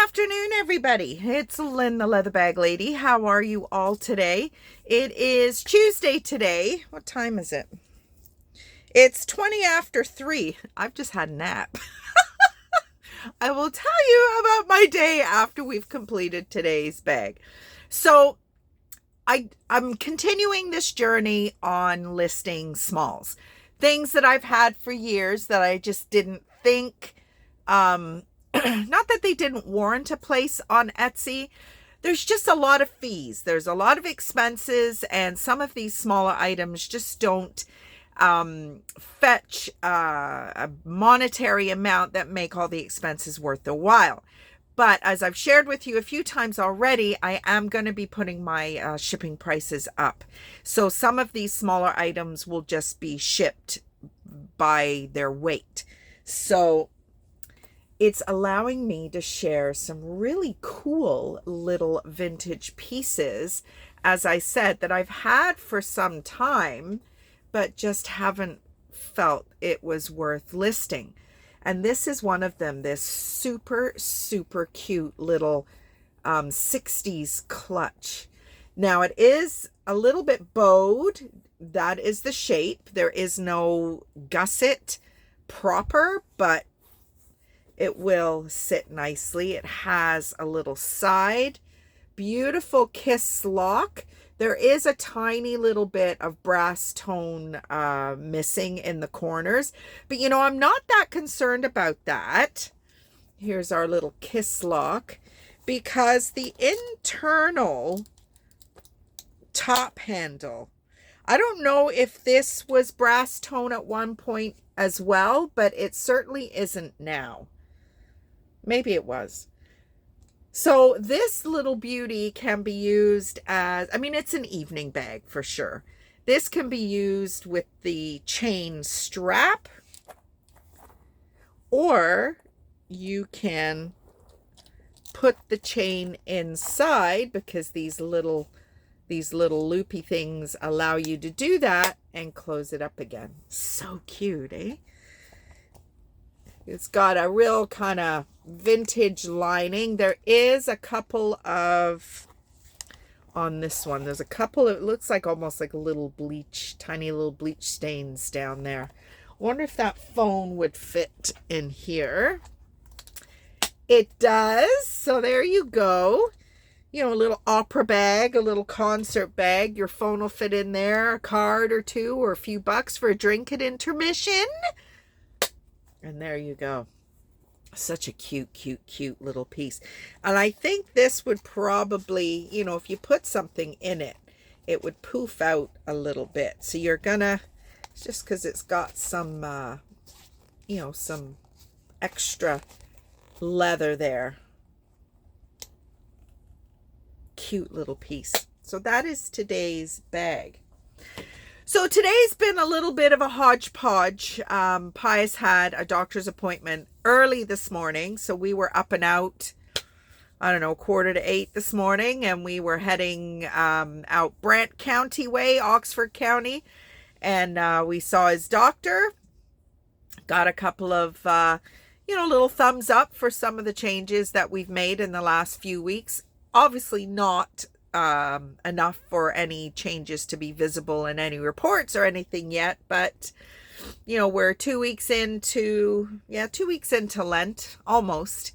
afternoon, everybody. It's Lynn, the Leather Bag Lady. How are you all today? It is Tuesday today. What time is it? It's 20 after 3. I've just had a nap. I will tell you about my day after we've completed today's bag. So I'm continuing this journey on listing smalls. Things that I've had for years that I just didn't think not that they didn't warrant a place on Etsy. There's just a lot of fees. There's a lot of expenses, and some of these smaller items just don't fetch a monetary amount that make all the expenses worth the while. But as I've shared with you a few times already, I am going to be putting my shipping prices up. So some of these smaller items will just be shipped by their weight. So it's allowing me to share some really cool little vintage pieces, as I said, that I've had for some time, but just haven't felt it was worth listing. And this is one of them, this super, super cute little 60s clutch. Now it is a little bit bowed. That is the shape. There is no gusset proper, but it will sit nicely. It has a little side, beautiful kiss lock. There is a tiny little bit of brass tone missing in the corners, but I'm not that concerned about that. Here's our little kiss lock, because the internal top handle, I don't know if this was brass tone at one point as well, but it certainly isn't now. Maybe it was. So this little beauty can be used as, it's an evening bag for sure. This can be used with the chain strap, or you can put the chain inside, because these little loopy things allow you to do that, and close it up again. So cute, eh? It's got a real kind of vintage lining. There is a couple of, on this one, there's a couple, it looks like almost like a little bleach, tiny little bleach stains down there. I wonder if that phone would fit in here. It does. So there you go. A little opera bag, a little concert bag. Your phone will fit in there, a card or two, or a few bucks for a drink at intermission. And there you go. Such a cute, cute, cute little piece. And I think this would probably, if you put something in it, it would poof out a little bit. So you're gonna, just because it's got some, some extra leather there. Cute little piece. So that is today's bag. So today's been a little bit of a hodgepodge. Pius had a doctor's appointment early this morning, so we were up and out, 7:45 this morning, and we were heading out Brant County way, Oxford County, and we saw his doctor, got a couple of, little thumbs up for some of the changes that we've made in the last few weeks. Obviously not enough for any changes to be visible in any reports or anything yet, but we're 2 weeks into 2 weeks into Lent almost,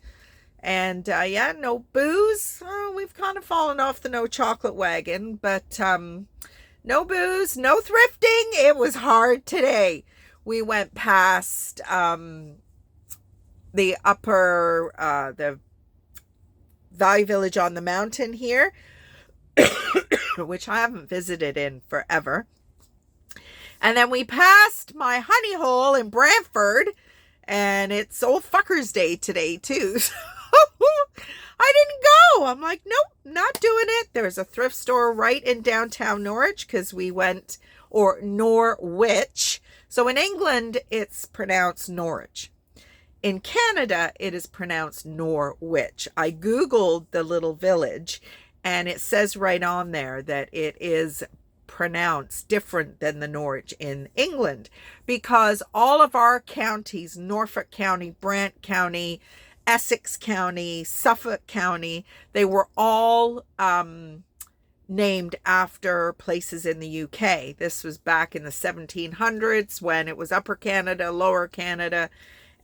and no booze. We've kind of fallen off the no chocolate wagon, but no booze, no thrifting. It was hard today. We went past the upper the Value Village on the mountain here, which I haven't visited in forever. And then we passed my honey hole in Brantford, and it's old fucker's day today too. So I didn't go. I'm like, nope, not doing it. There's a thrift store right in downtown Norwich, because we went, or Norwich. So in England, it's pronounced Norwich. In Canada, it is pronounced Norwich. I Googled the little village, and it says right on there that it is pronounced different than the Norwich in England, because all of our counties, Norfolk County, Brant County, Essex County, Suffolk County. They were all named after places in the UK. This was back in the 1700s when it was Upper Canada, Lower Canada,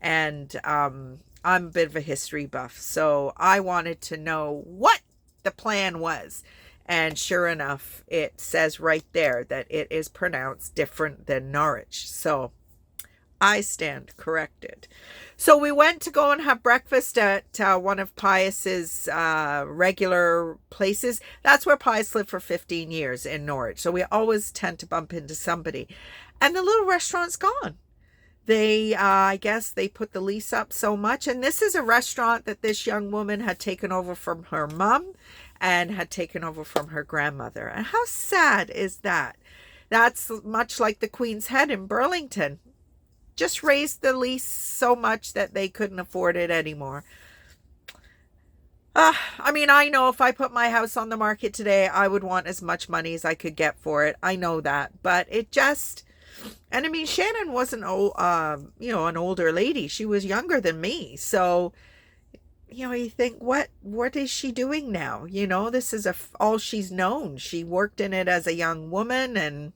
and I'm a bit of a history buff, so I wanted to know what the plan was. And sure enough, it says right there that it is pronounced different than Norwich. So I stand corrected. So we went to go and have breakfast at one of Pius's regular places. That's where Pius lived for 15 years, in Norwich. So we always tend to bump into somebody. And the little restaurant's gone. They, I guess they put the lease up so much. And this is a restaurant that this young woman had taken over from her mom and had taken over from her grandmother. And how sad is that? That's much like the Queen's Head in Burlington. Just raised the lease so much that they couldn't afford it anymore. I mean, I know if I put my house on the market today, I would want as much money as I could get for it. I know that, but it just, and I mean, Shannon wasn't, an older lady. She was younger than me. So, you think, what is she doing now? This is all she's known. She worked in it as a young woman, and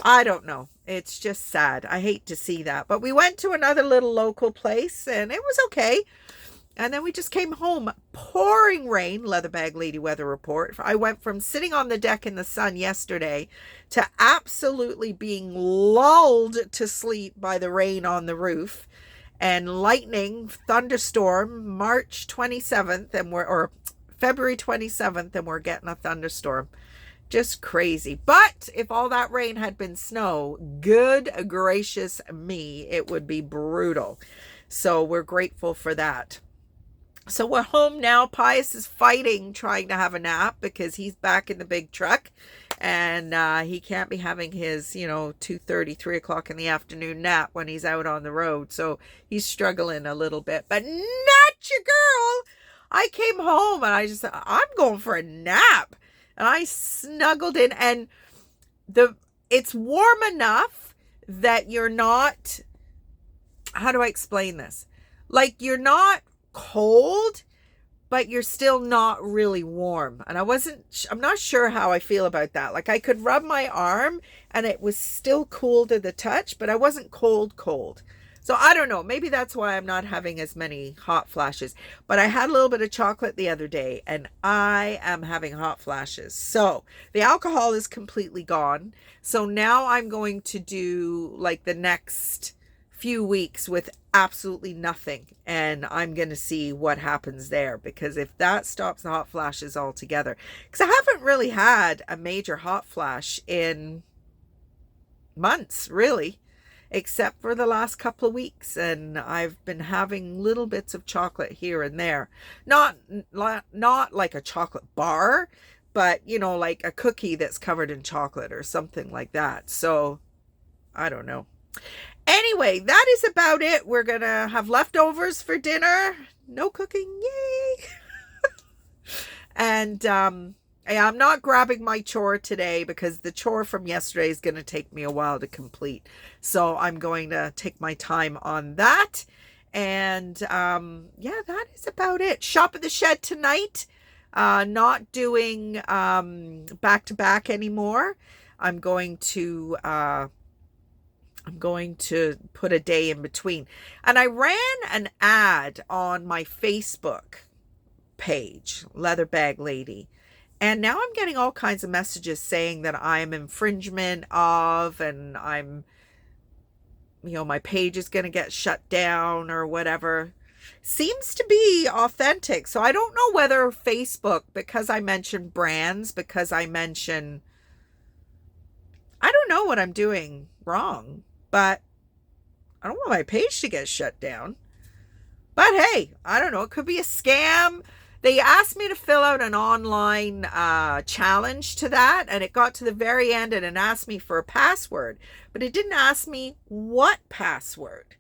I don't know. It's just sad. I hate to see that. But we went to another little local place and it was okay. And then we just came home. Pouring rain, Leatherbag Lady weather report. I went from sitting on the deck in the sun yesterday to absolutely being lulled to sleep by the rain on the roof. And lightning, thunderstorm, March 27th, or February 27th, and we're getting a thunderstorm. Just crazy. But if all that rain had been snow, good gracious me, it would be brutal. So we're grateful for that. So we're home now. Pius is fighting, trying to have a nap because he's back in the big truck and he can't be having his, 2:30, 3 o'clock in the afternoon nap when he's out on the road. So he's struggling a little bit, but not your girl. I came home and I just said, I'm going for a nap. And I snuggled in, and it's warm enough that you're not, how do I explain this? Like, you're not cold, but you're still not really warm. And I'm not sure how I feel about that. Like, I could rub my arm and it was still cool to the touch, but I wasn't cold. So I don't know. Maybe that's why I'm not having as many hot flashes. But I had a little bit of chocolate the other day and I am having hot flashes. So the alcohol is completely gone. So now I'm going to do like the next few weeks with absolutely nothing. And I'm going to see what happens there. Because if that stops the hot flashes altogether. Because I haven't really had a major hot flash in months, really. Except for the last couple of weeks, and I've been having little bits of chocolate here and there. Not like a chocolate bar, but like a cookie that's covered in chocolate or something like that. So I don't know. Anyway, that is about it. We're gonna have leftovers for dinner. No cooking, yay! And I'm not grabbing my chore today because the chore from yesterday is going to take me a while to complete. So I'm going to take my time on that. And that is about it. Shop at the Shed tonight. Not doing back to back anymore. I'm going to put a day in between. And I ran an ad on my Facebook page, Leatherbag Lady. And now I'm getting all kinds of messages saying that I'm infringement of, and I'm, my page is going to get shut down or whatever. Seems to be authentic. So I don't know whether Facebook, because I mention brands, I don't know what I'm doing wrong, but I don't want my page to get shut down. But hey, I don't know. It could be a scam. They asked me to fill out an online challenge to that, and it got to the very end and it asked me for a password, but it didn't ask me what password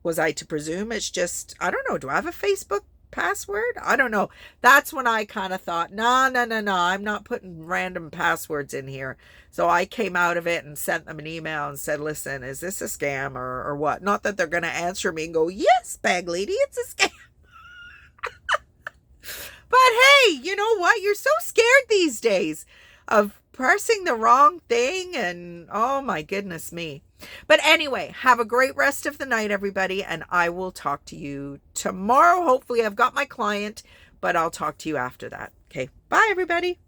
was I to presume. It's just, I don't know, do I have a Facebook password? I don't know. That's when I kind of thought, no, I'm not putting random passwords in here. So I came out of it and sent them an email and said, listen, is this a scam or what? Not that they're going to answer me and go, yes, Bag Lady, it's a scam. know what? You're so scared these days of pressing the wrong thing, and oh my goodness me. But anyway, have a great rest of the night, everybody, and I will talk to you tomorrow. Hopefully I've got my client, but I'll talk to you after that. Okay, bye everybody.